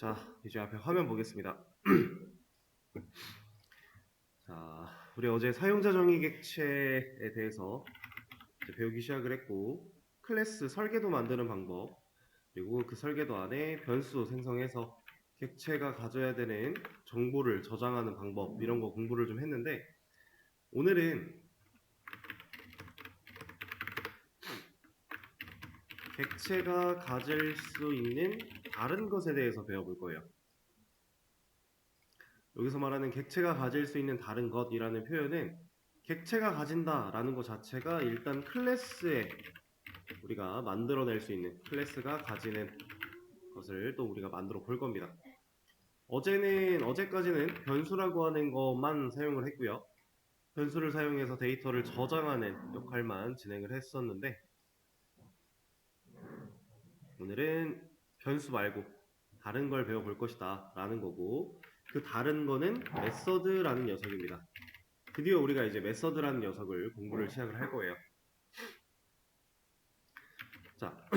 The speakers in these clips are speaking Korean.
자, 이제 앞에 화면 보겠습니다. 자, 우리 어제 사용자 정의 객체에 대해서 이제 배우기 시작을 했고, 클래스 설계도 만드는 방법, 그리고 그 설계도 안에 변수 생성해서 객체가 가져야 되는 정보를 저장하는 방법, 이런 거 공부를 좀 했는데, 오늘은 객체가 가질 수 있는 다른 것에 대해서 배워볼 거예요. 여기서 말하는 객체가 가질 수 있는 다른 것이라는 표현은 객체가 가진다라는 것 자체가 일단 클래스에 우리가 만들어낼 수 있는, 클래스가 가지는 것을 또 우리가 만들어 볼 겁니다. 어제까지는 변수라고 하는 것만 사용을 했고요. 변수를 사용해서 데이터를 저장하는 역할만 진행을 했었는데, 오늘은 변수 말고 다른 걸 배워볼 것이다 라는 거고, 그 다른 거는 메서드라는 녀석입니다. 드디어 우리가 이제 메서드라는 녀석을 공부를 시작을 할 거예요. 자,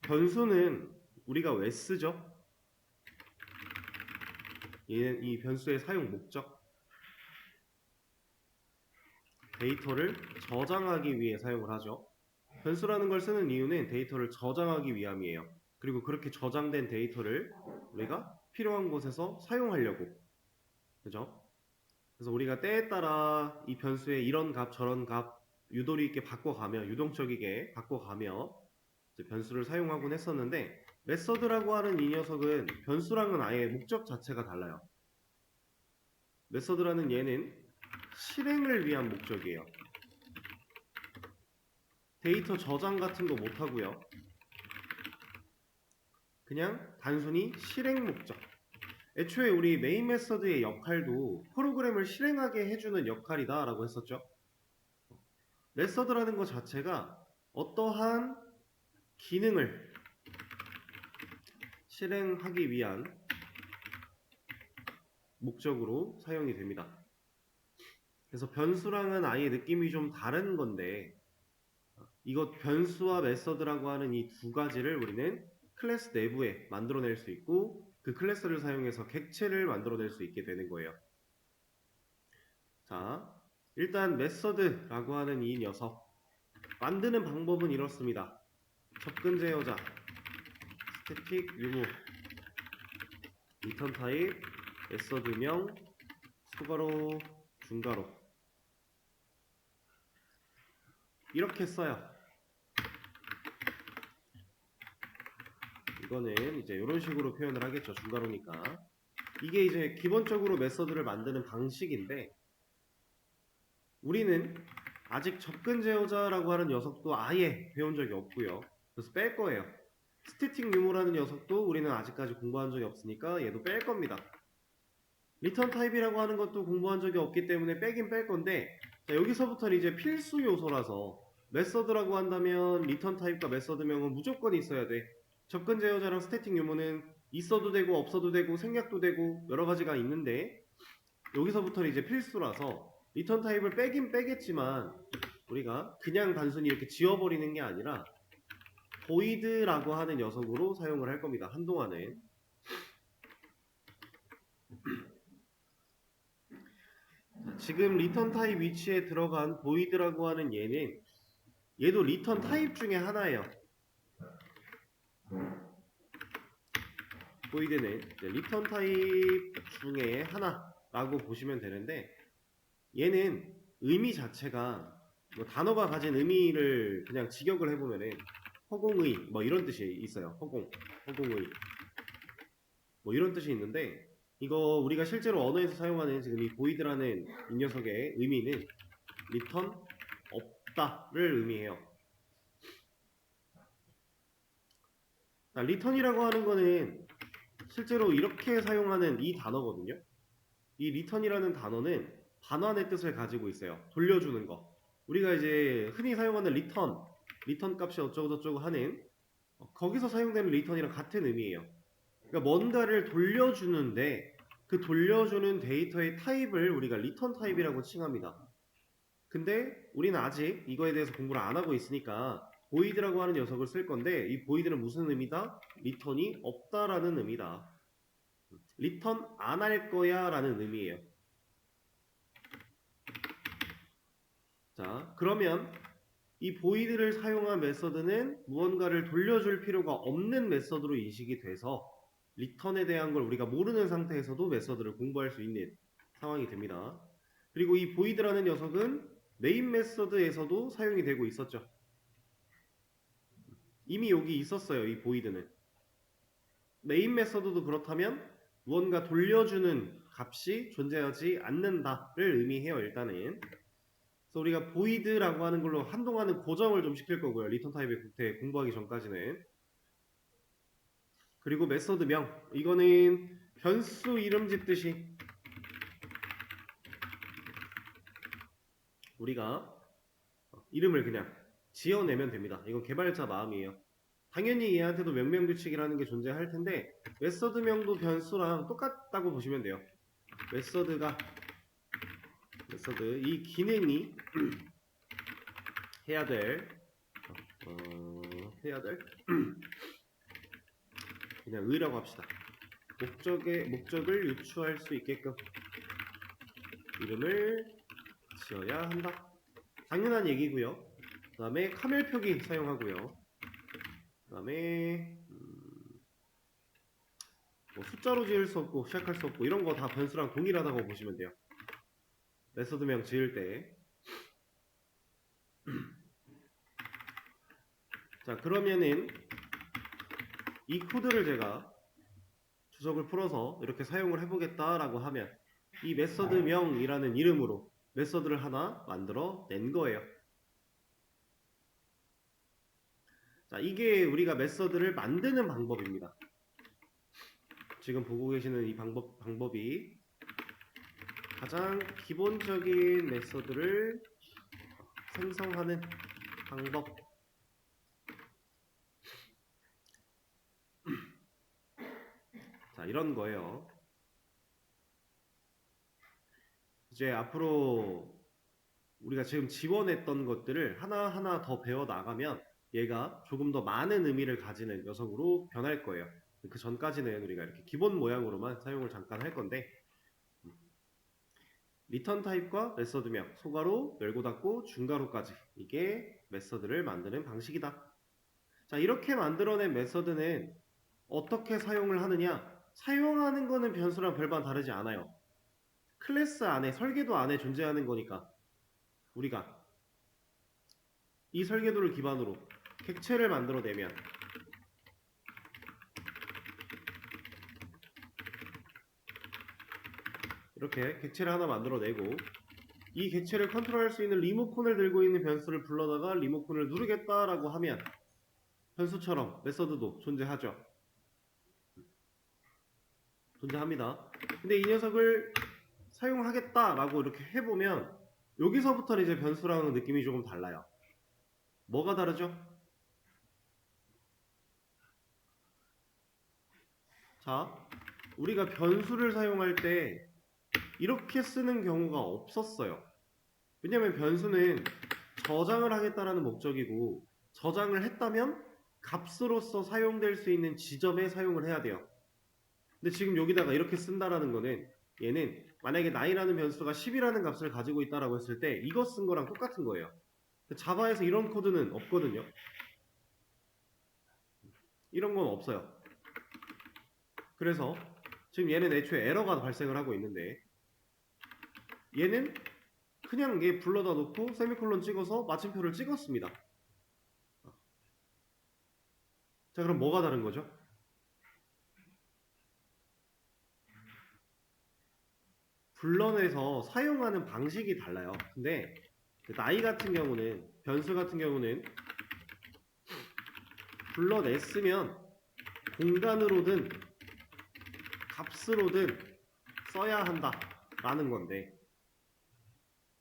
변수는 우리가 왜 쓰죠? 이 변수의 사용 목적, 데이터를 저장하기 위해 사용을 하죠. 변수라는 걸 쓰는 이유는 데이터를 저장하기 위함이에요. 그리고 그렇게 저장된 데이터를 우리가 필요한 곳에서 사용하려고, 그죠? 그래서 우리가 때에 따라 이 변수의 이런 값 저런 값 유도리 있게 바꿔가며, 유동적이게 바꿔가며 이제 변수를 사용하곤 했었는데, 메서드라고 하는 이 녀석은 변수랑은 아예 목적 자체가 달라요. 메서드라는 얘는 실행을 위한 목적이에요. 데이터 저장 같은 거 못하고요. 그냥 단순히 실행 목적. 애초에 우리 메인 메서드의 역할도 프로그램을 실행하게 해주는 역할이다 라고 했었죠. 메서드라는 것 자체가 어떠한 기능을 실행하기 위한 목적으로 사용이 됩니다. 그래서 변수랑은 아예 느낌이 좀 다른 건데, 이것 변수와 메서드라고 하는 이 두 가지를 우리는 클래스 내부에 만들어낼 수 있고, 그 클래스를 사용해서 객체를 만들어낼 수 있게 되는 거예요. 자, 일단 메서드라고 하는 이 녀석 만드는 방법은 이렇습니다. 접근 제어자, 스태틱 유무, 리턴 타입, 메서드명, 수가로, 중가로 이렇게 써요. 이거는 이제 이런 식으로 표현을 하겠죠. 중가로니까. 이게 이제 기본적으로 메서드를 만드는 방식인데, 우리는 아직 접근 제어자라고 하는 녀석도 아예 배운 적이 없고요. 그래서 뺄 거예요. 스태틱 유무라는 녀석도 우리는 아직까지 공부한 적이 없으니까 얘도 뺄 겁니다. 리턴 타입이라고 하는 것도 공부한 적이 없기 때문에 빼긴 뺄 건데, 자, 여기서부터는 이제 필수 요소라서 메서드라고 한다면 리턴 타입과 메서드명은 무조건 있어야 돼. 접근 제어자랑 스태틱 유무는 있어도 되고 없어도 되고 생략도 되고 여러 가지가 있는데, 여기서부터는 이제 필수라서 리턴 타입을 빼긴 빼겠지만 우리가 그냥 단순히 이렇게 지워버리는 게 아니라 void라고 하는 녀석으로 사용을 할 겁니다. 한동안은. 지금 리턴 타입 위치에 들어간 void라고 하는 얘도 리턴 타입 중에 하나예요. void는 리턴 타입 중에 하나라고 보시면 되는데, 얘는 의미 자체가 뭐 단어가 가진 의미를 그냥 직역을 해보면은 허공의 뭐 이런 뜻이 있어요. 허공의 뭐 이런 뜻이 있는데, 이거 우리가 실제로 언어에서 사용하는 지금 이 void라는 이 녀석의 의미는 리턴 없다를 의미해요. 리턴이라고 하는 거는 실제로 이렇게 사용하는 이 단어거든요. 이 리턴이라는 단어는 반환의 뜻을 가지고 있어요. 돌려주는 거. 우리가 이제 흔히 사용하는 리턴 값이 어쩌고저쩌고 하는 거기서 사용되는 리턴이랑 같은 의미예요. 그러니까 뭔가를 돌려주는데 그 돌려주는 데이터의 타입을 우리가 리턴 타입이라고 칭합니다. 근데 우리는 아직 이거에 대해서 공부를 안 하고 있으니까 void라고 하는 녀석을 쓸 건데, 이 void는 무슨 의미다? 리턴이 없다라는 의미다. 리턴 안 할 거야 라는 의미예요. 자, 그러면 이 void를 사용한 메서드는 무언가를 돌려줄 필요가 없는 메서드로 인식이 돼서 리턴에 대한 걸 우리가 모르는 상태에서도 메서드를 공부할 수 있는 상황이 됩니다. 그리고 이 void라는 녀석은 메인 메서드에서도 사용이 되고 있었죠. 이미 여기 있었어요. 이 void는. 메인 메서드도 그렇다면 무언가 돌려주는 값이 존재하지 않는다를 의미해요. 일단은. 그래서 우리가 void라고 하는 걸로 한동안은 고정을 좀 시킬 거고요. 리턴 타입의 국태 공부하기 전까지는. 그리고 메서드명. 이거는 변수 이름 짓듯이 우리가 이름을 그냥 지어내면 됩니다. 이건 개발자 마음이에요. 당연히 얘한테도 명명규칙이라는 게 존재할 텐데 메서드명도 변수랑 똑같다고 보시면 돼요. 메서드 이 기능이 해야 될 그냥 의라고 합시다. 목적을 유추할 수 있게끔 이름을 지어야 한다. 당연한 얘기고요. 그 다음에 카멜 표기 사용하고요. 그 다음에 뭐 숫자로 지을 수 없고 시작할 수 없고 이런 거 다 변수랑 동일하다고 보시면 돼요. 메서드명 지을 때. 자, 그러면은 이 코드를 제가 주석을 풀어서 이렇게 사용을 해보겠다라고 하면 이 메서드명이라는 이름으로 메서드를 하나 만들어 낸 거예요. 자, 이게 우리가 메서드를 만드는 방법입니다. 지금 보고 계시는 이 방법이 가장 기본적인 메서드를 생성하는 방법. 자, 이런 거예요. 이제 앞으로 우리가 지금 지원했던 것들을 하나하나 더 배워 나가면 얘가 조금 더 많은 의미를 가지는 녀석으로 변할 거예요. 그 전까지는 우리가 이렇게 기본 모양으로만 사용을 잠깐 할 건데 리턴 타입과 메서드명, 소가로, 열고 닫고, 중가로까지 이게 메서드를 만드는 방식이다. 자, 이렇게 만들어낸 메서드는 어떻게 사용을 하느냐? 사용하는 거는 변수랑 별반 다르지 않아요. 클래스 안에, 설계도 안에 존재하는 거니까 우리가 이 설계도를 기반으로 객체를 만들어내면 이렇게 객체를 하나 만들어내고 이 객체를 컨트롤할 수 있는 리모컨을 들고 있는 변수를 불러다가 리모컨을 누르겠다라고 하면 변수처럼 메서드도 존재하죠. 존재합니다. 근데 이 녀석을 사용하겠다라고 이렇게 해보면 여기서부터는 이제 변수랑은 느낌이 조금 달라요. 뭐가 다르죠? 자, 우리가 변수를 사용할 때 이렇게 쓰는 경우가 없었어요. 왜냐면 변수는 저장을 하겠다라는 목적이고 저장을 했다면 값으로서 사용될 수 있는 지점에 사용을 해야 돼요. 근데 지금 여기다가 이렇게 쓴다라는 거는 얘는 만약에 나이라는 변수가 10이라는 값을 가지고 있다라고 했을 때 이거 쓴 거랑 똑같은 거예요. 자바에서 이런 코드는 없거든요. 이런 건 없어요. 그래서 지금 얘는 애초에 에러가 발생을 하고 있는데 얘는 그냥 얘 불러다 놓고 세미콜론 찍어서 마침표를 찍었습니다. 자, 그럼 뭐가 다른 거죠? 불러내서 사용하는 방식이 달라요. 근데 나이 같은 경우는 변수 같은 경우는 불러냈으면 공간으로든 값으로든 써야 한다 라는 건데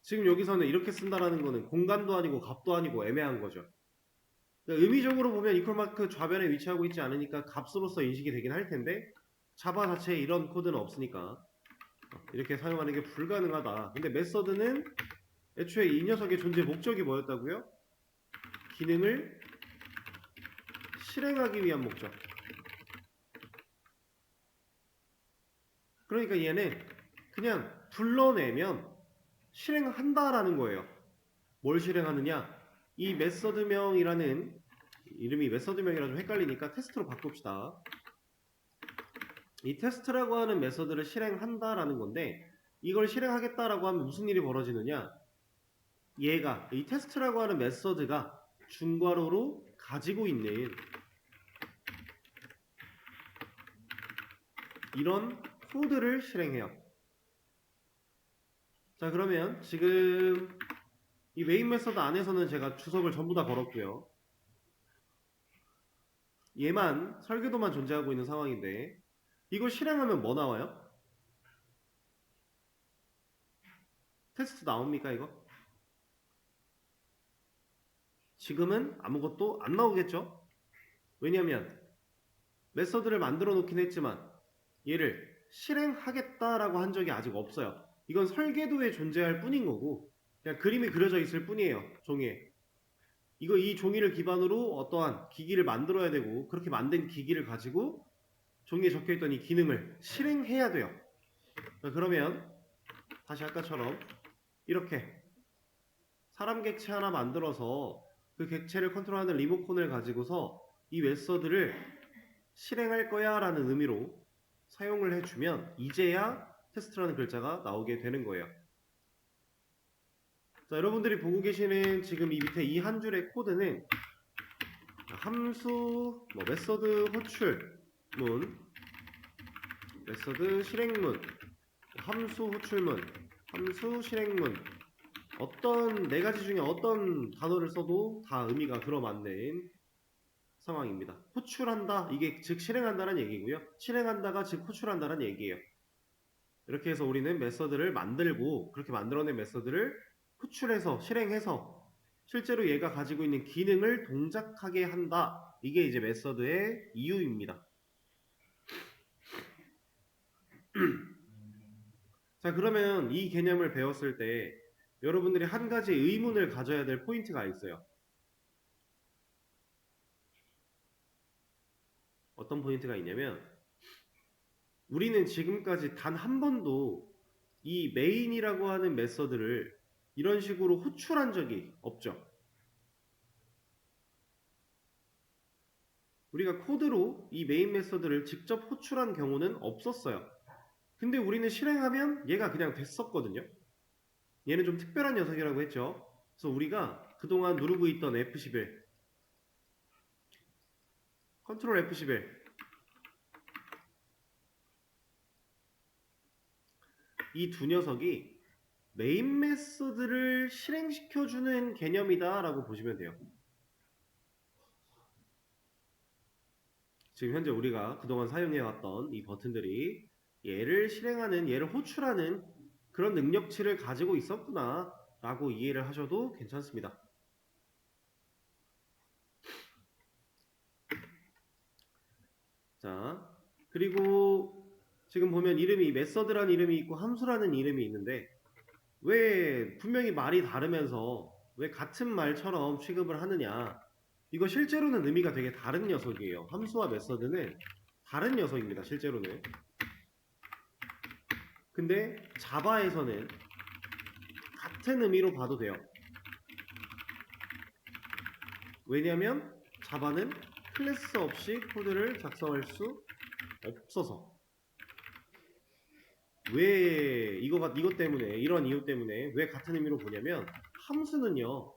지금 여기서는 이렇게 쓴다라는 거는 공간도 아니고 값도 아니고 애매한 거죠. 그러니까 의미적으로 보면 이퀄마크 좌변에 위치하고 있지 않으니까 값으로서 인식이 되긴 할 텐데 자바 자체에 이런 코드는 없으니까 이렇게 사용하는 게 불가능하다. 근데 메서드는 애초에 이 녀석의 존재 목적이 뭐였다고요? 기능을 실행하기 위한 목적. 그러니까 얘는 그냥 불러내면 실행한다라는 거예요. 뭘 실행하느냐? 이 메서드명이라는 이름이 메서드명이라 좀 헷갈리니까 테스트로 바꿉시다. 이 테스트라고 하는 메서드를 실행한다라는 건데 이걸 실행하겠다라고 하면 무슨 일이 벌어지느냐? 얘가 이 테스트라고 하는 메서드가 중괄호로 가지고 있는 이런 코드를 실행해요. 자, 그러면 지금 이 메인 메서드 안에서는 제가 주석을 전부 다 걸었고요. 얘만 설계도만 존재하고 있는 상황인데 이걸 실행하면 뭐 나와요? 테스트 나옵니까 이거? 지금은 아무것도 안 나오겠죠? 왜냐면 메서드를 만들어 놓긴 했지만 얘를 실행하겠다라고 한 적이 아직 없어요. 이건 설계도에 존재할 뿐인 거고 그냥 그림이 그려져 있을 뿐이에요. 종이에. 이 종이를 기반으로 어떠한 기기를 만들어야 되고 그렇게 만든 기기를 가지고 종이에 적혀있던 이 기능을 실행해야 돼요. 그러면 다시 아까처럼 이렇게 사람 객체 하나 만들어서 그 객체를 컨트롤하는 리모컨을 가지고서 이 메서드를 실행할 거야 라는 의미로 사용을 해주면 이제야 테스트라는 글자가 나오게 되는 거예요. 자, 여러분들이 보고 계시는 지금 이 밑에 이 한 줄의 코드는 함수, 메서드 호출문, 메서드 실행문, 함수 호출문, 함수 실행문 어떤 네 가지 중에 어떤 단어를 써도 다 의미가 들어맞는 상황입니다. 호출한다, 이게 즉 실행한다는 얘기고요. 실행한다가 즉 호출한다는 얘기예요. 이렇게 해서 우리는 메서드를 만들고 그렇게 만들어낸 메서드를 호출해서 실행해서 실제로 얘가 가지고 있는 기능을 동작하게 한다. 이게 이제 메서드의 이유입니다. 자, 그러면 이 개념을 배웠을 때 여러분들이 한 가지 의문을 가져야 될 포인트가 있어요. 어떤 포인트가 있냐면 우리는 지금까지 단 한 번도 이 메인이라고 하는 메서드를 이런 식으로 호출한 적이 없죠. 우리가 코드로 이 메인 메서드를 직접 호출한 경우는 없었어요. 근데 우리는 실행하면 얘가 그냥 됐었거든요. 얘는 좀 특별한 녀석이라고 했죠. 그래서 우리가 그동안 누르고 있던 F11, 컨트롤 F11 이 두 녀석이 메인 메서드를 실행시켜주는 개념이다 라고 보시면 돼요. 지금 현재 우리가 그동안 사용해왔던 이 버튼들이 얘를 호출하는 그런 능력치를 가지고 있었구나 라고 이해를 하셔도 괜찮습니다. 자, 그리고 지금 보면 이름이 메서드라는 이름이 있고 함수라는 이름이 있는데 왜 분명히 말이 다르면서 왜 같은 말처럼 취급을 하느냐? 이거 실제로는 의미가 되게 다른 녀석이에요. 함수와 메서드는 다른 녀석입니다. 실제로는. 근데 자바에서는 같은 의미로 봐도 돼요. 왜냐하면 자바는 클래스 없이 코드를 작성할 수 없어서. 왜 이것 때문에 이런 이유 때문에 왜 같은 의미로 보냐면 함수는요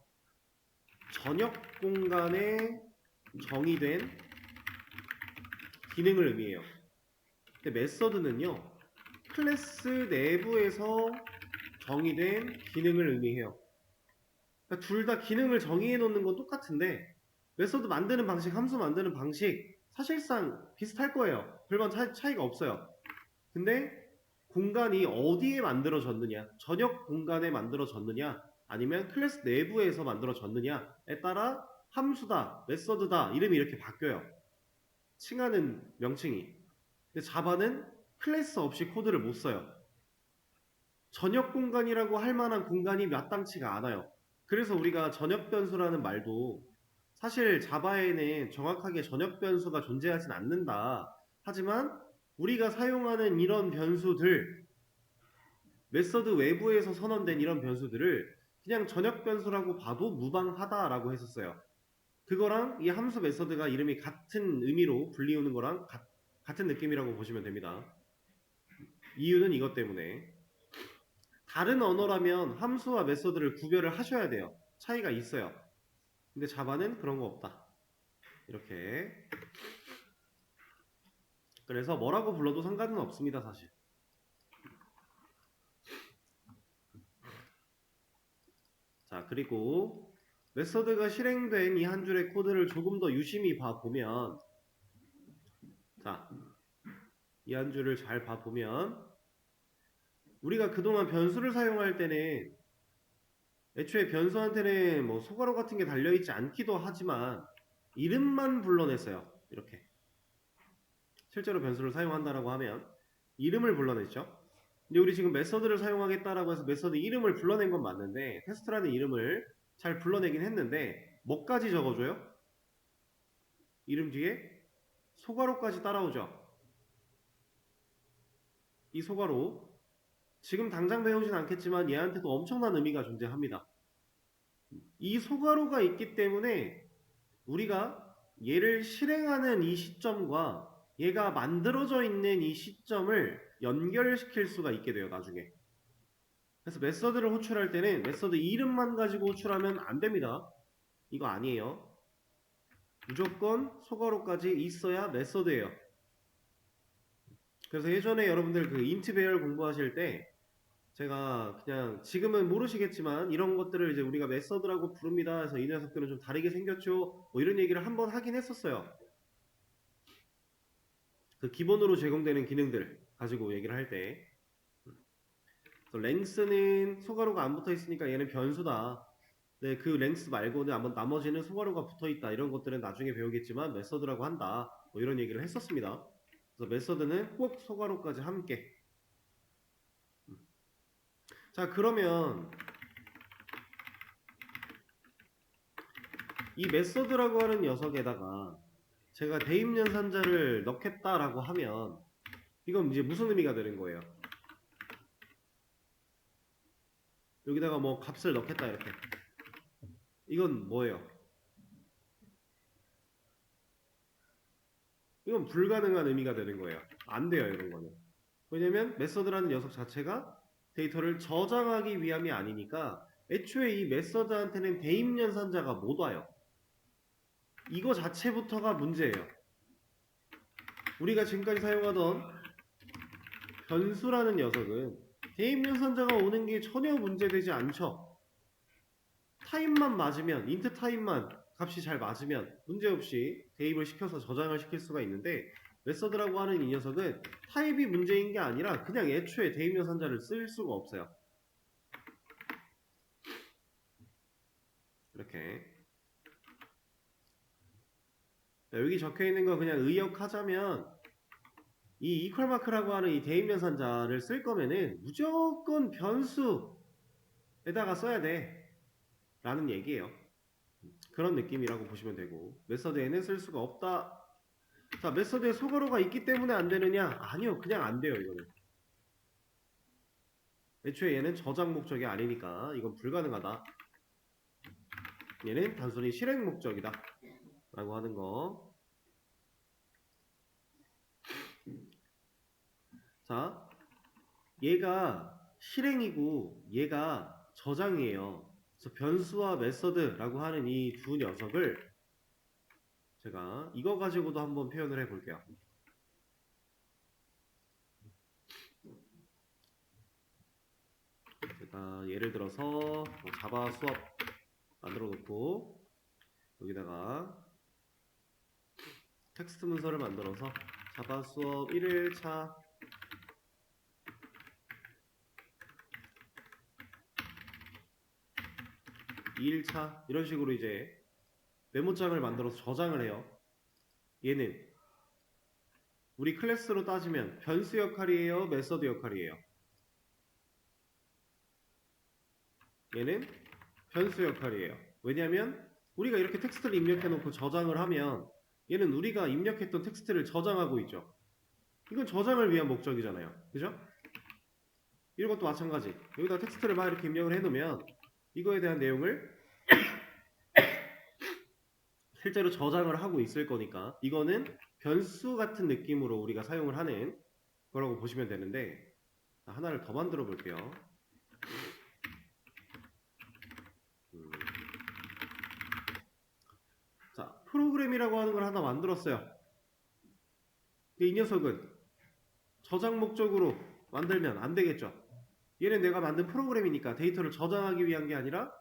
전역 공간에 정의된 기능을 의미해요. 근데 메서드는요 클래스 내부에서 정의된 기능을 의미해요. 그러니까 둘 다 기능을 정의해 놓는 건 똑같은데 메서드 만드는 방식, 함수 만드는 방식 사실상 비슷할 거예요. 별반 차이가 없어요. 근데 공간이 어디에 만들어졌느냐, 전역 공간에 만들어졌느냐, 아니면 클래스 내부에서 만들어졌느냐에 따라 함수다, 메서드다 이름이 이렇게 바뀌어요. 칭하는 명칭이. 근데 자바는 클래스 없이 코드를 못 써요. 전역 공간이라고 할 만한 공간이 마땅치가 않아요. 그래서 우리가 전역 변수라는 말도 사실 자바에는 정확하게 전역 변수가 존재하진 않는다. 하지만 우리가 사용하는 이런 변수들, 메서드 외부에서 선언된 이런 변수들을 그냥 전역 변수라고 봐도 무방하다라고 했었어요. 그거랑 이 함수 메서드가 이름이 같은 의미로 불리우는 거랑 같은 느낌이라고 보시면 됩니다. 이유는 이것 때문에 다른 언어라면 함수와 메서드를 구별을 하셔야 돼요. 차이가 있어요. 근데 자바는 그런 거 없다. 이렇게. 그래서 뭐라고 불러도 상관은 없습니다, 사실. 자, 그리고 메서드가 실행된 이 한 줄의 코드를 조금 더 유심히 봐보면, 자, 이 한 줄을 잘 봐보면, 우리가 그동안 변수를 사용할 때는 애초에 변수한테는 뭐 소괄호 같은 게 달려있지 않기도 하지만 이름만 불러냈어요. 이렇게. 실제로 변수를 사용한다라고 하면 이름을 불러냈죠. 근데 우리 지금 메서드를 사용하겠다라고 해서 메서드 이름을 불러낸 건 맞는데 테스트라는 이름을 잘 불러내긴 했는데 뭐까지 적어줘요? 이름 뒤에 소괄호까지 따라오죠. 이 소괄호 지금 당장 배우진 않겠지만 얘한테도 엄청난 의미가 존재합니다. 이 소괄호가 있기 때문에 우리가 얘를 실행하는 이 시점과 얘가 만들어져 있는 이 시점을 연결시킬 수가 있게 돼요, 나중에. 그래서 메서드를 호출할 때는 메서드 이름만 가지고 호출하면 안 됩니다. 이거 아니에요. 무조건 소괄호까지 있어야 메서드예요. 그래서 예전에 여러분들 그 인트 배열 공부하실 때 제가 그냥 지금은 모르시겠지만 이런 것들을 이제 우리가 메서드라고 부릅니다. 해서 이 녀석들은 좀 다르게 생겼죠. 뭐 이런 얘기를 한번 하긴 했었어요. 그 기본으로 제공되는 기능들 가지고 얘기를 할 때 랭스는 소괄호가 안 붙어 있으니까 얘는 변수다. 네, 그 랭스 말고는 아마 나머지는 소괄호가 붙어 있다. 이런 것들은 나중에 배우겠지만 메서드라고 한다. 뭐 이런 얘기를 했었습니다. 그래서 메서드는 꼭 소괄호까지 함께. 자, 그러면 이 메서드라고 하는 녀석에다가 제가 대입연산자를 넣겠다라고 하면 이건 이제 무슨 의미가 되는 거예요? 여기다가 뭐 값을 넣겠다 이렇게. 이건 뭐예요? 이건 불가능한 의미가 되는 거예요. 안 돼요, 이런 거는. 왜냐면 메서드라는 녀석 자체가 데이터를 저장하기 위함이 아니니까 애초에 이 메서드한테는 대입연산자가 못 와요. 이거 자체부터가 문제예요. 우리가 지금까지 사용하던 변수라는 녀석은 대입연산자가 오는 게 전혀 문제되지 않죠. 타입만 맞으면, 인트 타입만 값이 잘 맞으면 문제없이 대입을 시켜서 저장을 시킬 수가 있는데 메서드라고 하는 이 녀석은 타입이 문제인 게 아니라 그냥 애초에 대입연산자를 쓸 수가 없어요. 이렇게. 여기 적혀 있는 거 그냥 의역하자면 이 이퀄 마크라고 하는 이 대입연산자를 쓸 거면은 무조건 변수에다가 써야 돼 라는 얘기예요. 그런 느낌이라고 보시면 되고 메서드에는 쓸 수가 없다. 자, 메서드에 소괄호가 있기 때문에 안 되느냐? 아니요, 그냥 안 돼요. 이거는 애초에 얘는 저장 목적이 아니니까 이건 불가능하다. 얘는 단순히 실행 목적이다 라고 하는 거. 자, 얘가 실행이고 얘가 저장이에요. 그래서 변수와 메서드라고 하는 이 두 녀석을 제가 이거 가지고도 한번 표현을 해볼게요. 제가 예를 들어서 뭐 자바 수업 만들어 놓고 여기다가 텍스트 문서를 만들어서 자바 수업 1일차 2일차 이런 식으로 이제 메모장을 만들어서 저장을 해요. 얘는 우리 클래스로 따지면 변수 역할이에요, 메서드 역할이에요? 얘는 변수 역할이에요. 왜냐하면 우리가 이렇게 텍스트를 입력해 놓고 저장을 하면 얘는 우리가 입력했던 텍스트를 저장하고 있죠. 이건 저장을 위한 목적이잖아요. 그죠? 이런 것도 마찬가지. 여기다 텍스트를 막 이렇게 입력을 해놓으면 이거에 대한 내용을 실제로 저장을 하고 있을 거니까 이거는 변수 같은 느낌으로 우리가 사용을 하는 거라고 보시면 되는데, 하나를 더 만들어 볼게요. 자, 프로그램이라고 하는 걸 하나 만들었어요. 이 녀석은 저장 목적으로 만들면 안 되겠죠. 얘는 내가 만든 프로그램이니까 데이터를 저장하기 위한 게 아니라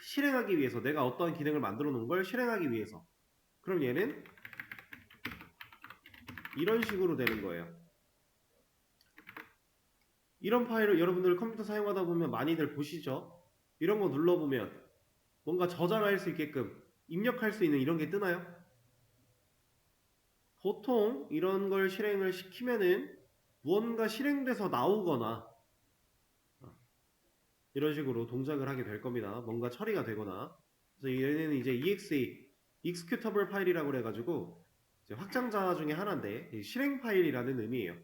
실행하기 위해서, 내가 어떠한 기능을 만들어 놓은 걸 실행하기 위해서. 그럼 얘는 이런 식으로 되는 거예요. 이런 파일을 여러분들 컴퓨터 사용하다 보면 많이들 보시죠? 이런 거 눌러보면 뭔가 저장할 수 있게끔 입력할 수 있는 이런 게 뜨나요? 보통 이런 걸 실행을 시키면은 무언가 실행돼서 나오거나 이런 식으로 동작을 하게 될 겁니다. 뭔가 처리가 되거나. 그래서 얘는 이제 exe, executable 파일이라고 해가지고 이제 확장자 중에 하나인데 실행 파일이라는 의미예요.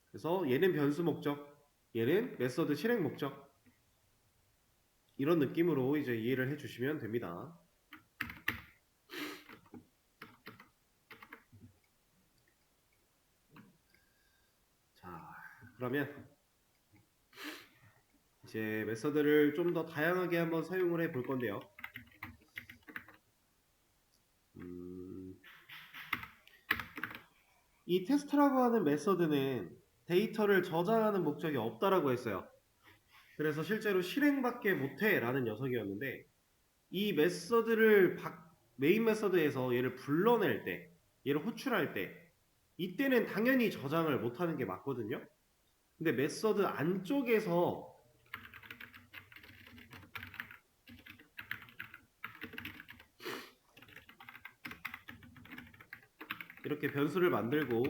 그래서 얘는 변수 목적, 얘는 메서드 실행 목적. 이런 느낌으로 이제 이해를 해주시면 됩니다. 자, 그러면 이제 메서드를 좀 더 다양하게 한번 사용을 해 볼 건데요. 이 테스트라고 하는 메서드는 데이터를 저장하는 목적이 없다라고 했어요. 그래서 실제로 실행밖에 못해 라는 녀석이었는데, 이 메서드를 메인 메서드에서 얘를 불러낼 때, 얘를 호출할 때, 이때는 당연히 저장을 못하는 게 맞거든요. 근데 메서드 안쪽에서 이렇게 변수를 만들고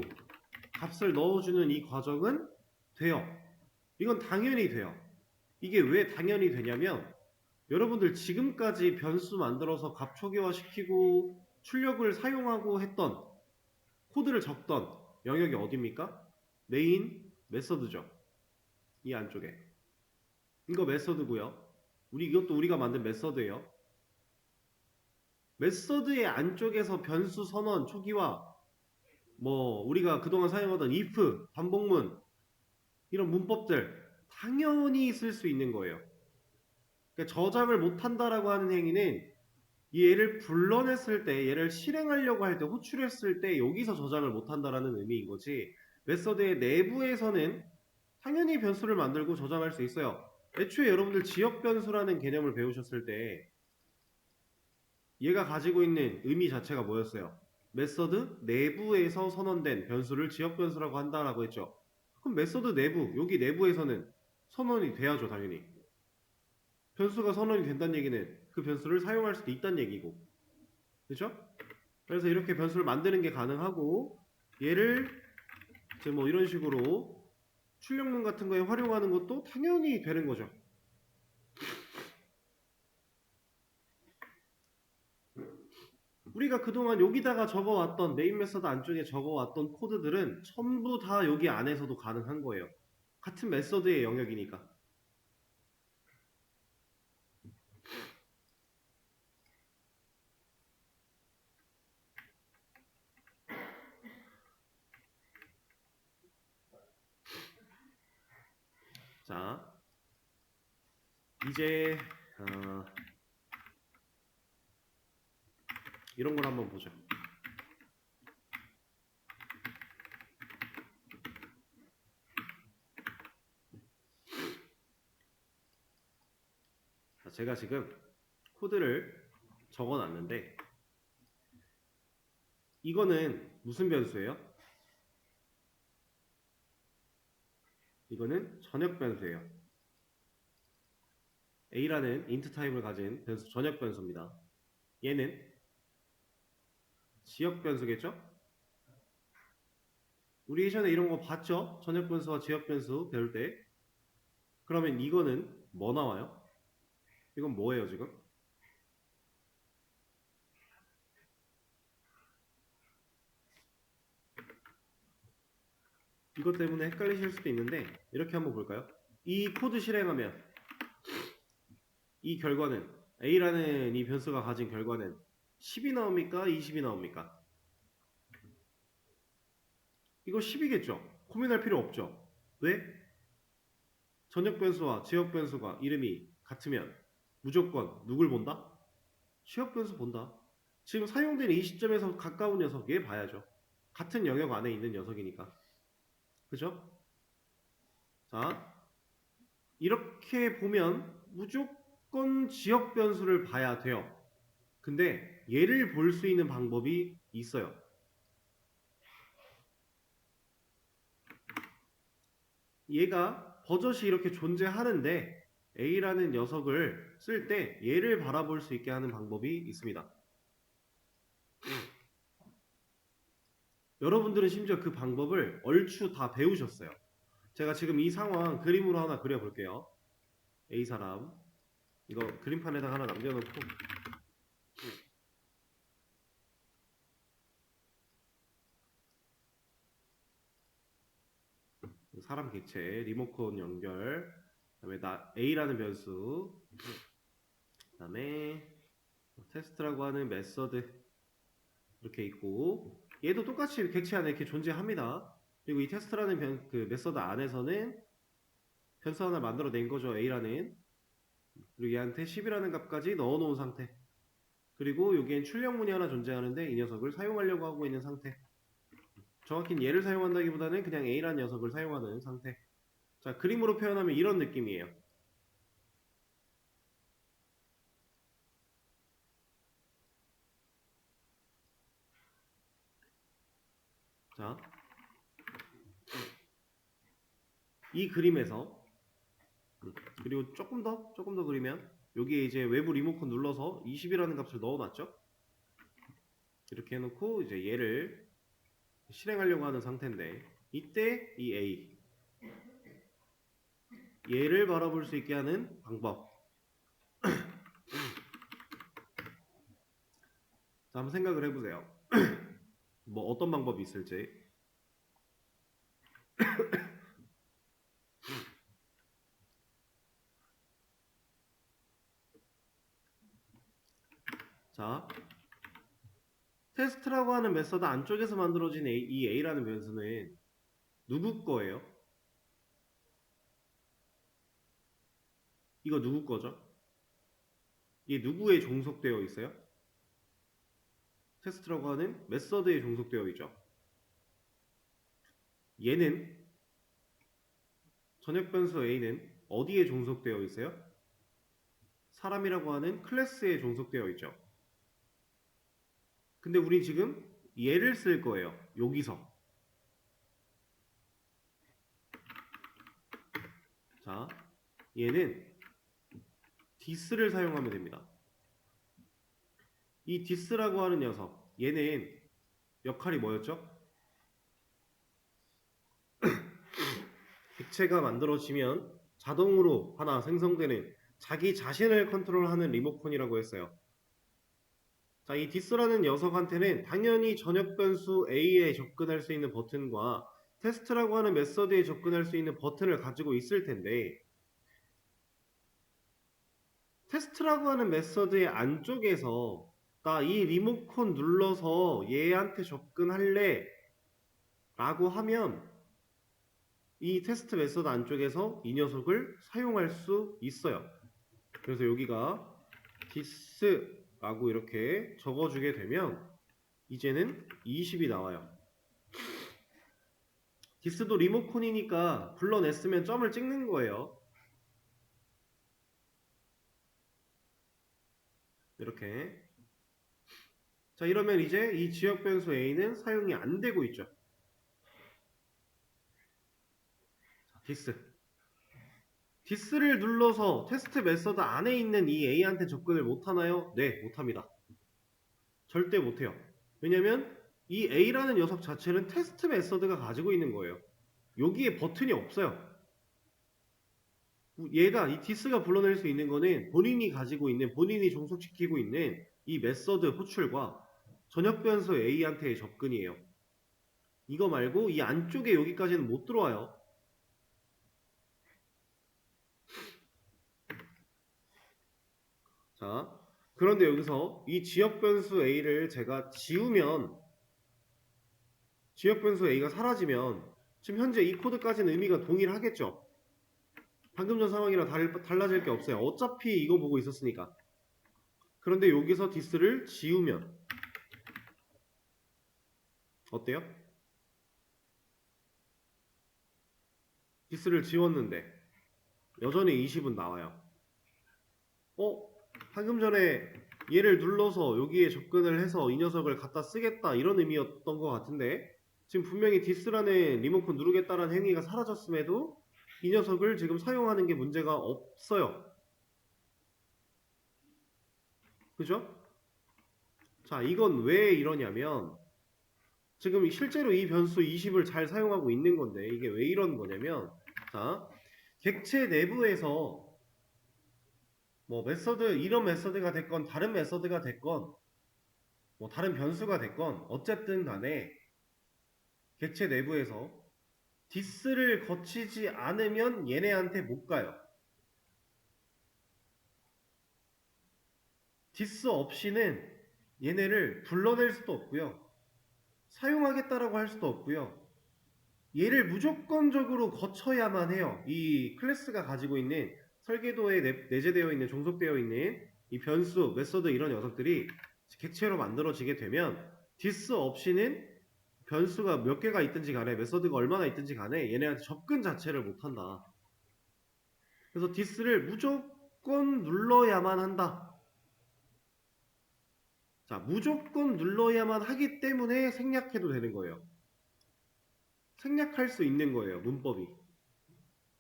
값을 넣어주는 이 과정은 돼요. 이건 당연히 돼요. 이게 왜 당연히 되냐면, 여러분들 지금까지 변수 만들어서 값 초기화시키고 출력을 사용하고 했던, 코드를 적던 영역이 어디입니까? 메인 메서드죠. 이 안쪽에. 이거 메서드고요. 이것도 우리가 만든 메서드예요. 메서드의 안쪽에서 변수 선언, 초기화, 우리가 그동안 사용하던 if, 반복문, 이런 문법들 당연히 쓸 수 있는 거예요. 그러니까 저장을 못한다라고 하는 행위는 얘를 불러냈을 때, 얘를 실행하려고 할 때, 호출했을 때 여기서 저장을 못한다라는 의미인 거지, 메서드의 내부에서는 당연히 변수를 만들고 저장할 수 있어요. 애초에 여러분들 지역 변수라는 개념을 배우셨을 때 얘가 가지고 있는 의미 자체가 뭐였어요? 메서드 내부에서 선언된 변수를 지역 변수라고 한다라고 했죠. 그럼 메서드 내부, 여기 내부에서는 선언이 돼야죠, 당연히. 변수가 선언이 된다는 얘기는 그 변수를 사용할 수도 있다는 얘기고, 그렇죠? 그래서 이렇게 변수를 만드는 게 가능하고, 얘를 이제 이런 식으로 출력문 같은 거에 활용하는 것도 당연히 되는 거죠. 우리가 그동안 여기다가 적어왔던, 메인 메서드 안쪽에 적어왔던 코드들은 전부 다 여기 안에서도 가능한 거예요. 같은 메서드의 영역이니까. 자, 이제 이런 걸 한번 보죠. 자, 제가 지금 코드를 적어놨는데, 이거는 무슨 변수예요? 이거는 전역 변수예요. A라는 인트 타입을 가진 변수, 전역 변수입니다. 얘는 지역 변수겠죠? 우리 예전에 이런 거 봤죠? 전역 변수와 지역 변수 배울 때. 그러면 이거는 뭐 나와요? 이건 뭐예요, 지금? 이것 때문에 헷갈리실 수도 있는데 이렇게 한번 볼까요? 이 코드 실행하면 이 결과는 A라는 이 변수가 가진 결과는 10이 나옵니까? 20이 나옵니까? 이거 10이겠죠? 고민할 필요 없죠? 왜? 전역 변수와 지역 변수가 이름이 같으면 무조건 누굴 본다? 지역 변수 본다. 지금 사용된 이 시점에서 가까운 녀석 얘 봐야죠. 같은 영역 안에 있는 녀석이니까. 그죠? 자, 이렇게 보면 무조건 지역 변수를 봐야 돼요. 근데 얘를 볼 수 있는 방법이 있어요. 얘가 버젓이 이렇게 존재하는데 A라는 녀석을 쓸 때 얘를 바라볼 수 있게 하는 방법이 있습니다. 여러분들은 심지어 그 방법을 얼추 다 배우셨어요. 제가 지금 이 상황 그림으로 하나 그려볼게요. A 사람 이거 그림판에다 하나 남겨놓고 사람 객체 리모컨 연결 그다음에 A라는 변수 그다음에 테스트라고 하는 메서드 이렇게 있고 얘도 똑같이 객체 안에 이렇게 존재합니다. 그리고 이 테스트라는 그 메서드 안에서는 변수 하나 만들어낸 거죠. A라는. 그리고 얘한테 10이라는 값까지 넣어놓은 상태. 그리고 여기엔 출력문이 하나 존재하는데 이 녀석을 사용하려고 하고 있는 상태. 정확히는 얘를 사용한다기보다는 그냥 A라는 녀석을 사용하는 상태. 자, 그림으로 표현하면 이런 느낌이에요. 자, 이 그림에서 그리고 조금 더 그리면 여기에 이제 외부 리모컨 눌러서 20이라는 값을 넣어놨죠. 이렇게 해놓고 이제 얘를 실행하려고 하는 상태인데 이때 이 A 얘를 바라볼 수 있게 하는 방법. 자, 한번 생각을 해보세요. 뭐 어떤 방법이 있을지. 자, 테스트라고 하는 메서드 안쪽에서 만들어진 이 A라는 변수는 누구 거예요? 이거 누구 거죠? 이게 누구에 종속되어 있어요? 테스트라고 하는 메서드에 종속되어 있죠. 얘는 전역 변수 A는 어디에 종속되어 있어요? 사람이라고 하는 클래스에 종속되어 있죠. 근데 우린 지금 얘를 쓸 거예요. 여기서. 자, 얘는 this를 사용하면 됩니다. 이 this라고 하는 녀석, 얘는 역할이 뭐였죠? 객체가 만들어지면 자동으로 하나 생성되는 자기 자신을 컨트롤하는 리모컨이라고 했어요. 자, 이 this라는 녀석한테는 당연히 전역 변수 A에 접근할 수 있는 버튼과 테스트라고 하는 메서드에 접근할 수 있는 버튼을 가지고 있을 텐데 테스트라고 하는 메서드의 안쪽에서 나 이 리모컨 눌러서 얘한테 접근할래 라고 하면 이 테스트 메서드 안쪽에서 이 녀석을 사용할 수 있어요. 그래서 여기가 this라고 이렇게 적어주게 되면 이제는 20이 나와요. this도 리모컨이니까 불러냈으면 점을 찍는 거예요. 이렇게. 자, 이러면 이제 이 지역 변수 A는 사용이 안 되고 있죠. 자, this를 눌러서 테스트 메서드 안에 있는 이 A한테 접근을 못하나요? 네, 못합니다. 절대 못해요. 왜냐면 이 A라는 녀석 자체는 테스트 메서드가 가지고 있는 거예요. 여기에 버튼이 없어요. 얘가 이 this가 불러낼 수 있는 거는 본인이 가지고 있는 본인이 종속시키고 있는 이 메서드 호출과 전역 변수 A한테의 접근이에요. 이거 말고 이 안쪽에 여기까지는 못 들어와요. 자, 그런데 여기서 이 지역 변수 A를 제가 지우면, 지역 변수 A가 사라지면 지금 현재 이 코드까지는 의미가 동일하겠죠. 방금 전 상황이랑 달라질 게 없어요. 어차피 이거 보고 있었으니까. 그런데 여기서 디스를 지우면 어때요? 디스를 지웠는데 여전히 20은 나와요. 방금 전에 얘를 눌러서 여기에 접근을 해서 이 녀석을 갖다 쓰겠다 이런 의미였던 것 같은데 지금 분명히 디스라는 리모컨 누르겠다라는 행위가 사라졌음에도 이 녀석을 지금 사용하는 게 문제가 없어요. 그죠? 자, 이건 왜 이러냐면 지금 실제로 이 변수 20을 잘 사용하고 있는 건데 이게 왜 이런 거냐면, 자, 객체 내부에서 뭐 메서드, 이런 메서드가 됐건 다른 메서드가 됐건 뭐 다른 변수가 됐건 어쨌든 간에 객체 내부에서 디스를 거치지 않으면 얘네한테 못 가요. 디스 없이는 얘네를 불러낼 수도 없고요. 사용하겠다라고 할 수도 없고요. 얘를 무조건적으로 거쳐야만 해요. 이 클래스가 가지고 있는 설계도에 내재되어 있는, 종속되어 있는 이 변수, 메서드 이런 녀석들이 객체로 만들어지게 되면 디스 없이는 변수가 몇 개가 있든지 간에 메서드가 얼마나 있든지 간에 얘네한테 접근 자체를 못한다. 그래서 디스를 무조건 눌러야만 한다. 자, 무조건 눌러야만 하기 때문에 생략해도 되는 거예요. 생략할 수 있는 거예요, 문법이.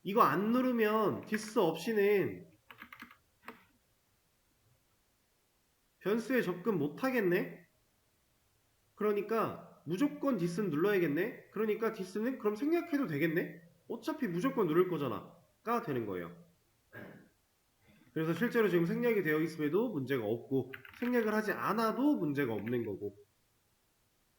이거 안 누르면 디스 없이는 변수에 접근 못 하겠네? 그러니까 무조건 디스는 눌러야겠네? 그러니까 디스는 그럼 생략해도 되겠네? 어차피 무조건 누를 거잖아. 가 되는 거예요. 그래서 실제로 지금 생략이 되어 있음에도 문제가 없고 생략을 하지 않아도 문제가 없는 거고.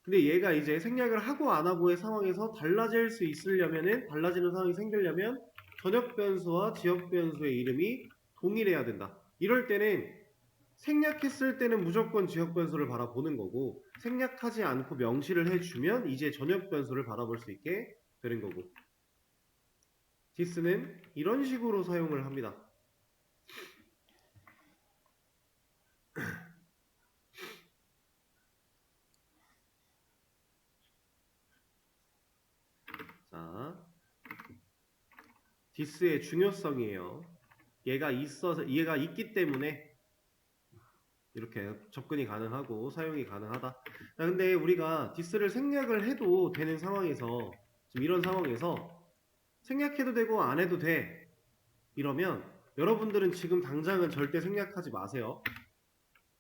근데 얘가 이제 생략을 하고 안 하고의 상황에서 달라질 수 있으려면은, 달라지는 상황이 생기려면 전역 변수와 지역 변수의 이름이 동일해야 된다. 이럴 때는 생략했을 때는 무조건 지역 변수를 바라보는 거고 생략하지 않고 명시를 해주면 이제 전역 변수를 바라볼 수 있게 되는 거고. 디스는 이런 식으로 사용을 합니다. 자, 디스의 중요성이에요. 얘가 있기 때문에 이렇게 접근이 가능하고 사용이 가능하다. 자, 근데 우리가 디스를 생략을 해도 되는 상황에서, 지금 이런 상황에서 생략해도 되고 안 해도 돼 이러면 여러분들은 지금 당장은 절대 생략하지 마세요.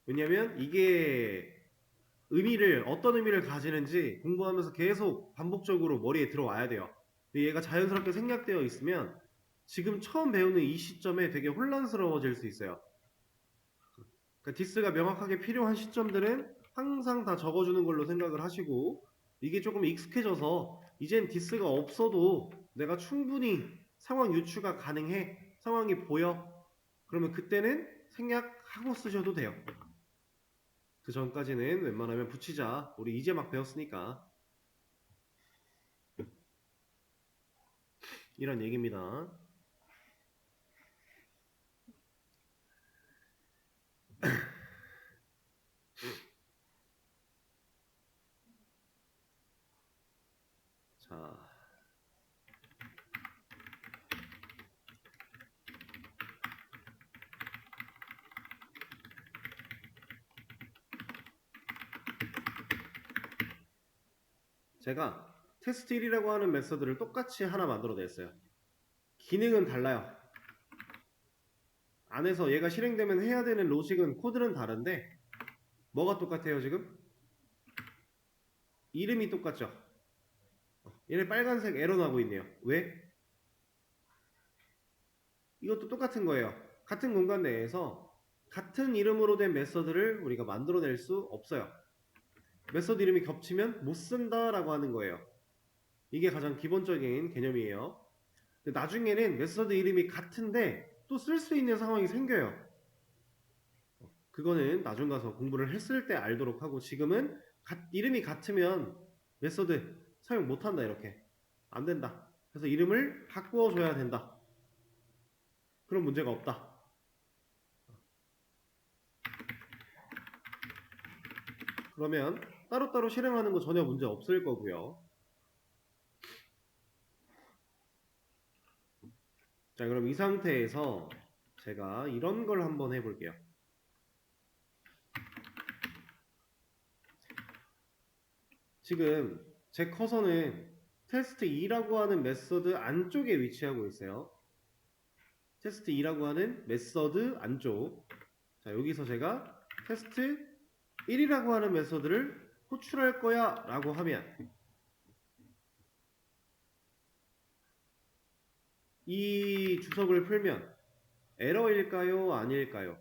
왜냐면 이게 어떤 의미를 가지는지 공부하면서 계속 반복적으로 머리에 들어와야 돼요. 근데 얘가 자연스럽게 생략되어 있으면 지금 처음 배우는 이 시점에 되게 혼란스러워질 수 있어요. 그러니까 디스가 명확하게 필요한 시점들은 항상 다 적어주는 걸로 생각을 하시고, 이게 조금 익숙해져서 이젠 디스가 없어도 내가 충분히 상황 유추가 가능해, 상황이 보여, 그러면 그때는 생략하고 쓰셔도 돼요. 그 전까지는 웬만하면 붙이자. 우리 이제 막 배웠으니까. 이런 얘기입니다. 자, 제가 테스트 1이라고 하는 메서드를 똑같이 하나 만들어냈어요. 기능은 달라요. 안에서 얘가 실행되면 해야 되는 로직은, 코드는 다른데 뭐가 똑같아요 지금? 이름이 똑같죠? 얘네 빨간색 에러 나고 있네요. 왜? 이것도 똑같은 거예요. 같은 공간 내에서 같은 이름으로 된 메서드를 우리가 만들어낼 수 없어요. 메서드 이름이 겹치면 못 쓴다 라고 하는 거예요. 이게 가장 기본적인 개념이에요. 근데 나중에는 메서드 이름이 같은데 또 쓸 수 있는 상황이 생겨요. 그거는 나중 가서 공부를 했을 때 알도록 하고, 지금은 이름이 같으면 메서드 사용 못한다, 이렇게 안 된다. 그래서 이름을 바꿔줘야 된다. 그런 문제가 없다. 그러면 따로따로 실행하는 거 전혀 문제 없을 거고요. 자, 그럼 이 상태에서 제가 이런 걸 한번 해볼게요. 지금 제 커서는 테스트2라고 하는 메서드 안쪽에 위치하고 있어요. 테스트2라고 하는 메서드 안쪽. 자, 여기서 제가 테스트1이라고 하는 메서드를 호출할 거야 라고 하면 이 주석을 풀면 에러일까요? 아닐까요?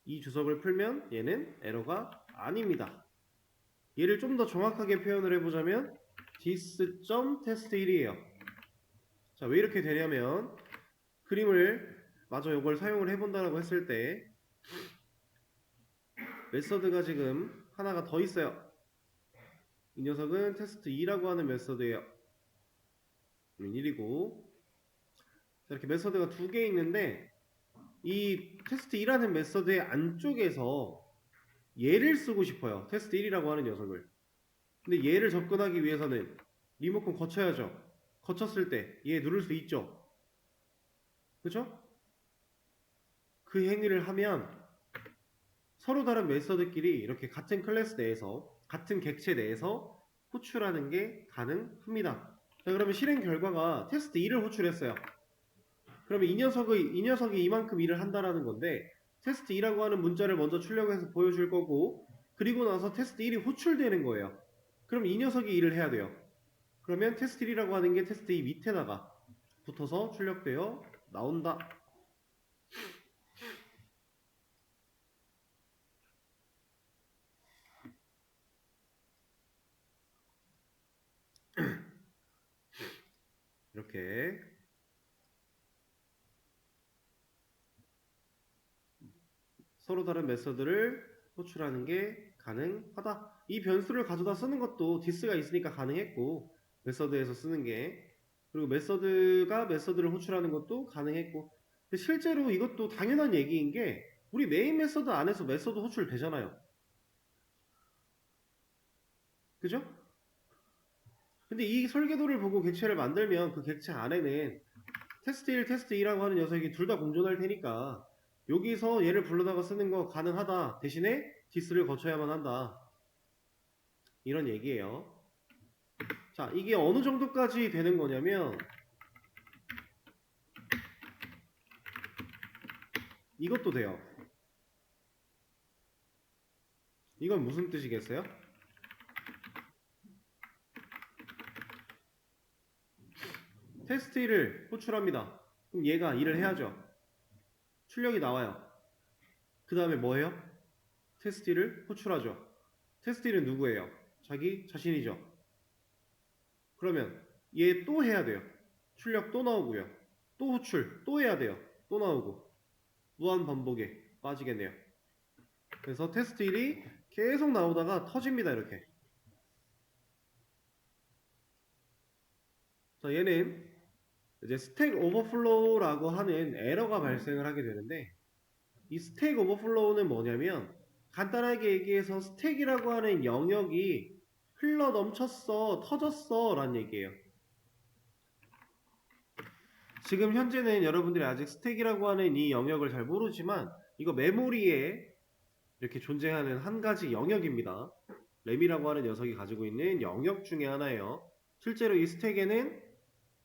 이 주석을 풀면 얘는 에러가 아닙니다. 얘를 좀 더 정확하게 표현을 해보자면 this.test1이에요. 자, 왜 이렇게 되냐면 그림을 마저 이걸 사용을 해본다라고 했을 때 메서드가 지금 하나가 더 있어요. 이 녀석은 테스트2라고 하는 메서드예요. 1이고 이렇게 메서드가 두 개 있는데 이 테스트2라는 메서드의 안쪽에서 얘를 쓰고 싶어요. 테스트1이라고 하는 녀석을. 근데 얘를 접근하기 위해서는 리모컨 거쳐야죠. 거쳤을 때 얘 누를 수 있죠. 그죠? 그 행위를 하면 서로 다른 메서드끼리 이렇게 같은 클래스 내에서 같은 객체 내에서 호출하는 게 가능합니다. 자, 그러면 실행 결과가 테스트2를 호출했어요. 그러면 이 녀석이 이만큼 일을 한다라는 건데 테스트2라고 하는 문자를 먼저 출력해서 보여줄 거고, 그리고 나서 테스트1이 호출되는 거예요. 그럼 이 녀석이 일을 해야 돼요. 그러면 테스트1이라고 하는 게 테스트2 밑에다가 붙어서 출력되어 나온다. 이렇게 서로 다른 메서드를 호출하는 게 가능하다. 이 변수를 가져다 쓰는 것도 디스가 있으니까 가능했고, 메서드에서 쓰는 게, 그리고 메서드가 메서드를 호출하는 것도 가능했고, 근데 실제로 이것도 당연한 얘기인 게 우리 메인 메서드 안에서 메서드 호출 되잖아요. 그죠? 근데 이 설계도를 보고 객체를 만들면 그 객체 안에는 테스트1, 테스트2라고 하는 녀석이 둘 다 공존할 테니까 여기서 얘를 불러다가 쓰는 거 가능하다. 대신에 디스를 거쳐야만 한다. 이런 얘기예요. 자, 이게 어느 정도까지 되는 거냐면 이것도 돼요. 이건 무슨 뜻이겠어요? 테스트 1을 호출합니다. 그럼 얘가 일을 해야죠. 출력이 나와요. 그 다음에 뭐예요? 테스트 1을 호출하죠. 테스트 1은 누구예요? 자기 자신이죠. 그러면 얘 또 해야 돼요. 출력 또 나오고요. 또 호출 또 해야 돼요. 또 나오고 무한 반복에 빠지겠네요. 그래서 테스트 1이 계속 나오다가 터집니다. 이렇게. 자, 얘는 이제 스택 오버플로우라고 하는 에러가 발생을 하게 되는데, 이 스택 오버플로우는 뭐냐면 간단하게 얘기해서 스택이라고 하는 영역이 흘러 넘쳤어, 터졌어 라는 얘기예요. 지금 현재는 여러분들이 아직 스택이라고 하는 이 영역을 잘 모르지만 이거 메모리에 이렇게 존재하는 한 가지 영역입니다. 램이라고 하는 녀석이 가지고 있는 영역 중에 하나예요. 실제로 이 스택에는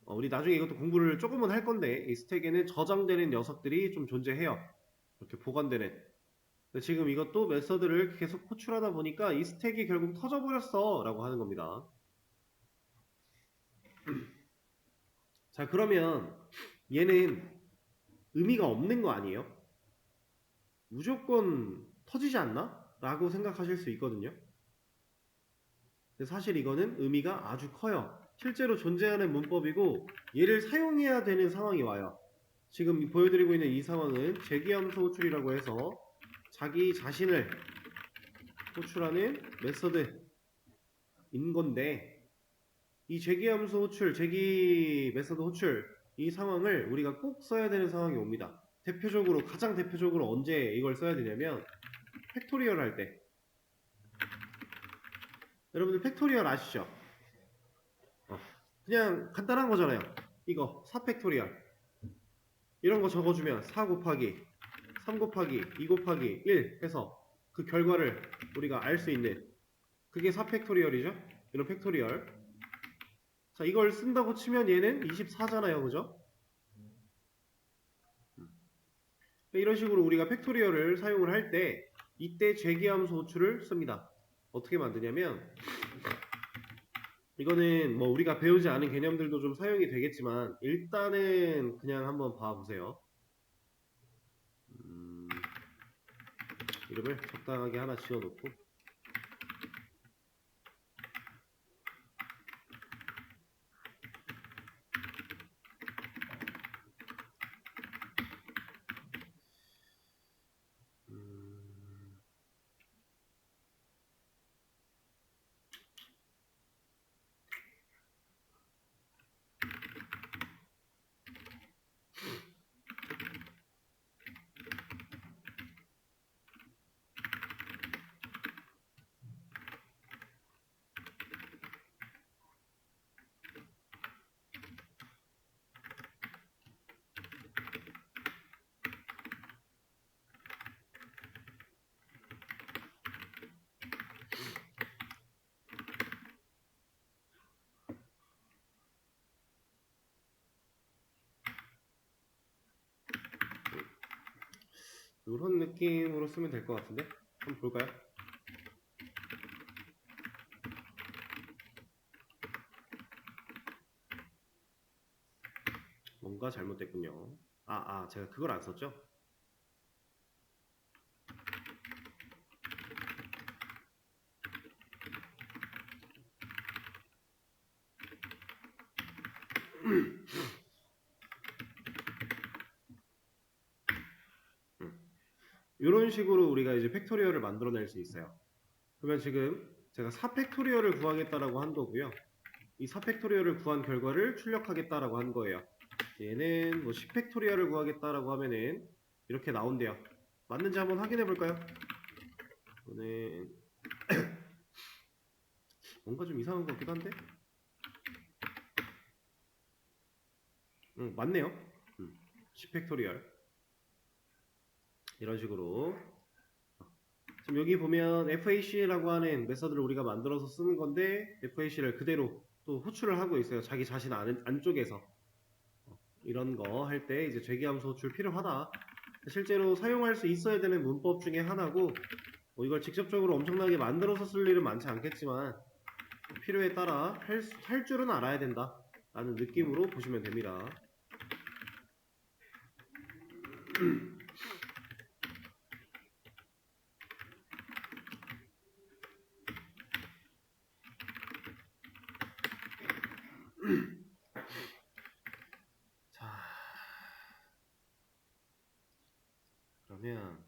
우리 나중에 이것도 공부를 조금은 할 건데, 이 스택에는 저장되는 녀석들이 좀 존재해요. 이렇게 보관되는. 지금 이것도 메서드를 계속 호출하다 보니까 이 스택이 결국 터져버렸어 라고 하는 겁니다. 자, 그러면 얘는 의미가 없는 거 아니에요? 무조건 터지지 않나? 라고 생각하실 수 있거든요. 근데 사실 이거는 의미가 아주 커요. 실제로 존재하는 문법이고 얘를 사용해야 되는 상황이 와요. 지금 보여드리고 있는 이 상황은 재기함수 호출이라고 해서 자기 자신을 호출하는 메서드인 건데, 이 재기함수 호출, 재기 메서드 호출, 이 상황을 우리가 꼭 써야 되는 상황이 옵니다. 대표적으로, 가장 대표적으로 언제 이걸 써야 되냐면 팩토리얼 할 때. 여러분들 팩토리얼 아시죠? 그냥 간단한 거잖아요. 이거 4팩토리얼 이런 거 적어주면 4 곱하기 3 곱하기 2 곱하기 1 해서 그 결과를 우리가 알 수 있는, 그게 4팩토리얼이죠. 이런 팩토리얼. 자, 이걸 쓴다고 치면 얘는 24잖아요. 그죠? 이런 식으로 우리가 팩토리얼을 사용을 할 때 이때 재기함수 호출을 씁니다. 어떻게 만드냐면, 이거는 뭐 우리가 배우지 않은 개념들도 좀 사용이 되겠지만 일단은 그냥 한번 봐보세요. 이름을 적당하게 하나 지어놓고, 이런 느낌으로 쓰면 될 것 같은데? 한번 볼까요? 뭔가 잘못됐군요. 제가 그걸 안 썼죠? 이런 식으로 우리가 이제 팩토리얼을 만들어낼 수 있어요. 그러면 지금 제가 4팩토리얼을 구하겠다라고 한 거고요. 이 4팩토리얼을 구한 결과를 출력하겠다라고 한 거예요. 얘는 뭐 10팩토리얼을 구하겠다라고 하면은 이렇게 나온대요. 맞는지 한번 확인해 볼까요? 이거는 뭔가 좀 이상한 것 같기도 한데? 맞네요. 10팩토리얼. 이런 식으로. 지금 여기 보면 FAC라고 하는 메서드를 우리가 만들어서 쓰는 건데, FAC를 그대로 또 호출을 하고 있어요. 자기 자신 안쪽에서. 이런 거 할 때 이제 재기함수 호출 필요하다. 실제로 사용할 수 있어야 되는 문법 중에 하나고, 뭐 이걸 직접적으로 엄청나게 만들어서 쓸 일은 많지 않겠지만 필요에 따라 할 줄은 알아야 된다 라는 느낌으로 보시면 됩니다. 자, 그러면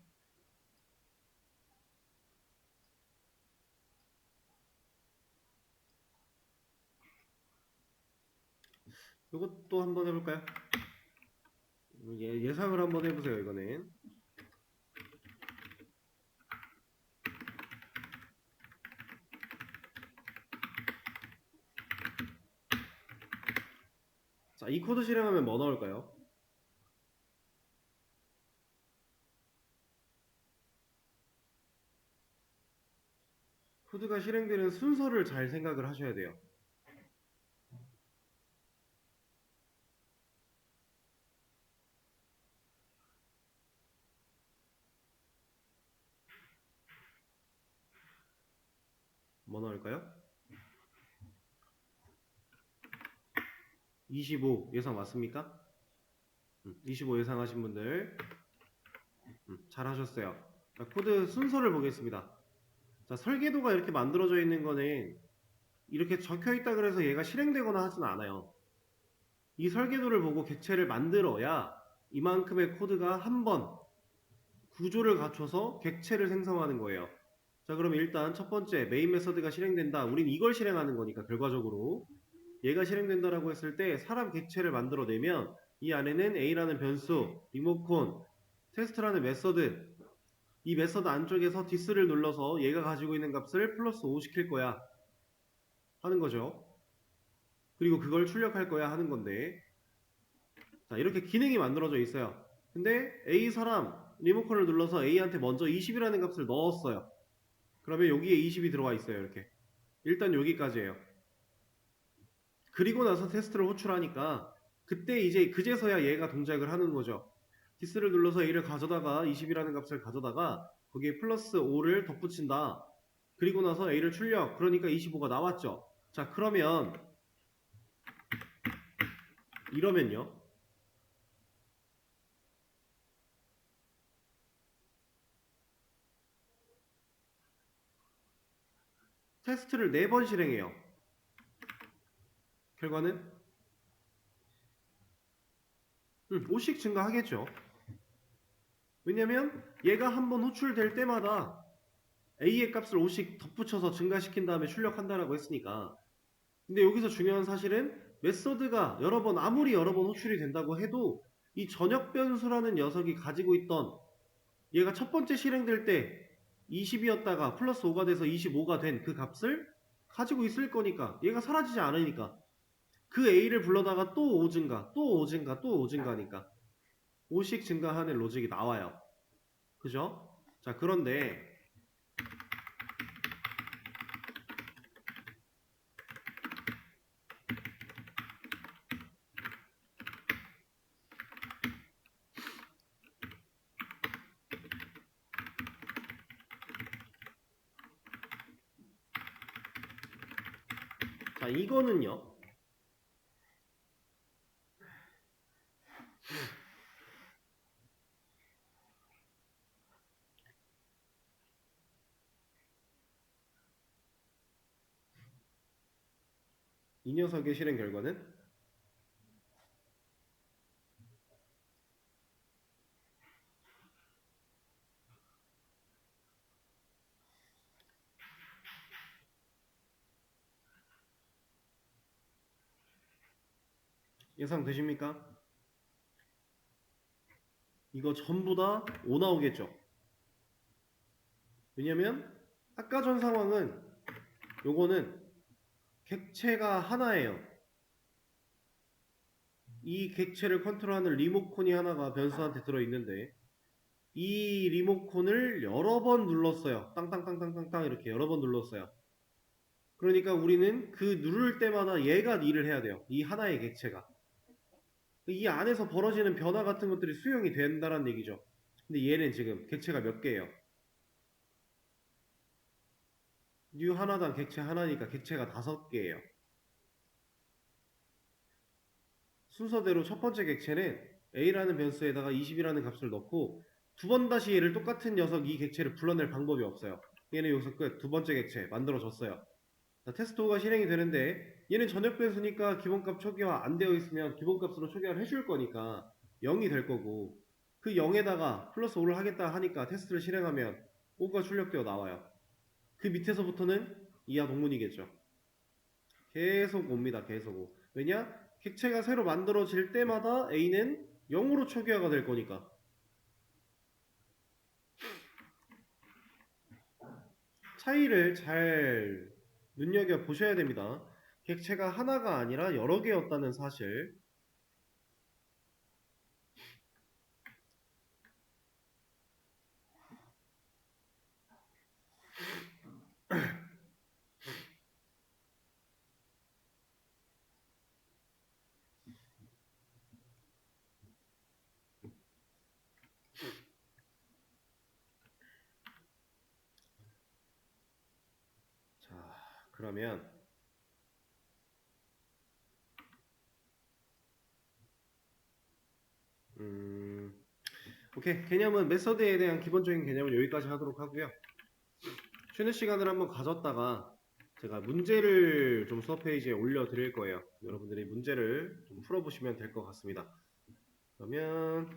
이것도 한번 해볼까요? 예상을 한번 해보세요. 이거는 자, 이 코드 실행하면 뭐 나올까요? 코드가 실행되는 순서를 잘 생각을 하셔야 돼요. 뭐 나올까요? 25 예상 맞습니까? 25 예상하신 분들 잘하셨어요. 자, 코드 순서를 보겠습니다. 자, 설계도가 이렇게 만들어져 있는 거는 이렇게 적혀 있다 그래서 얘가 실행되거나 하진 않아요. 이 설계도를 보고 객체를 만들어야 이만큼의 코드가 한 번 구조를 갖춰서 객체를 생성하는 거예요. 자, 그럼 일단 첫 번째 메인 메서드가 실행된다. 우린 이걸 실행하는 거니까 결과적으로 얘가 실행된다라고 했을 때 사람 객체를 만들어내면 이 안에는 A라는 변수, 리모컨, 테스트라는 메서드, 이 메서드 안쪽에서 this를 눌러서 얘가 가지고 있는 값을 플러스 5 시킬 거야 하는 거죠. 그리고 그걸 출력할 거야 하는 건데, 자, 이렇게 기능이 만들어져 있어요. 근데 A 사람 리모컨을 눌러서 A한테 먼저 20이라는 값을 넣었어요. 그러면 여기에 20이 들어와 있어요. 이렇게 일단 여기까지예요. 그리고 나서 테스트를 호출하니까 그때 이제 그제서야 얘가 동작을 하는 거죠. this를 눌러서 A를 가져다가 20이라는 값을 가져다가 거기에 플러스 5를 덧붙인다. 그리고 나서 A를 출력. 그러니까 25가 나왔죠. 자, 그러면 이러면요. 테스트를 4번 실행해요. 결과는 5씩 증가하겠죠. 왜냐면 얘가 한번 호출될 때마다 A의 값을 5씩 덧붙여서 증가시킨 다음에 출력한다라고 했으니까. 근데 여기서 중요한 사실은 메서드가 아무리 여러 번 호출이 된다고 해도 이 전역 변수라는 녀석이 가지고 있던 얘가 첫 번째 실행될 때 20이었다가 플러스 5가 돼서 25가 된 그 값을 가지고 있을 거니까 얘가 사라지지 않으니까 그 A를 불러다가 또 5 증가, 또 5 증가, 또 5 증가니까 5씩 증가하는 로직이 나와요. 그죠? 자, 그런데 자, 이거는요. 이 녀석의 실행 결과는 예상되십니까? 이거 전부 다 5 나오겠죠. 왜냐면 아까 전 상황은 요거는 객체가 하나예요. 이 객체를 컨트롤하는 리모컨이 하나가 변수한테 들어있는데 이 리모컨을 여러 번 눌렀어요. 땅땅땅땅땅땅 이렇게 여러 번 눌렀어요. 그러니까 우리는 그 누를 때마다 얘가 일을 해야 돼요. 이 하나의 객체가. 이 안에서 벌어지는 변화 같은 것들이 수용이 된다는 얘기죠. 근데 얘는 지금 객체가 몇 개예요? 뉴 하나당 객체 하나니까 객체가 5개예요. 순서대로 첫 번째 객체는 A라는 변수에다가 20이라는 값을 넣고 두 번 다시 얘를 똑같은 녀석 이 객체를 불러낼 방법이 없어요. 얘는 여기서 끝. 두 번째 객체 만들어졌어요. 자, 테스트 5가 실행이 되는데 얘는 전역 변수니까 기본값 초기화 안 되어 있으면 기본값으로 초기화를 해줄 거니까 0이 될 거고 그 0에다가 플러스 5를 하겠다 하니까 테스트를 실행하면 5가 출력되어 나와요. 그 밑에서부터는 이하 동문이겠죠. 계속 옵니다. 계속 오. 왜냐? 객체가 새로 만들어질 때마다 A는 0으로 초기화가 될 거니까. 차이를 잘 눈여겨보셔야 됩니다. 객체가 하나가 아니라 여러 개였다는 사실. 자, 그러면 오케이, 개념은 메서드에 대한 기본적인 개념은 여기까지 하도록 하고요. 쉬는 시간을 한번 가졌다가 제가 문제를 좀 수업 페이지에 올려드릴 거예요. 여러분들이 문제를 좀 풀어보시면 될 것 같습니다. 그러면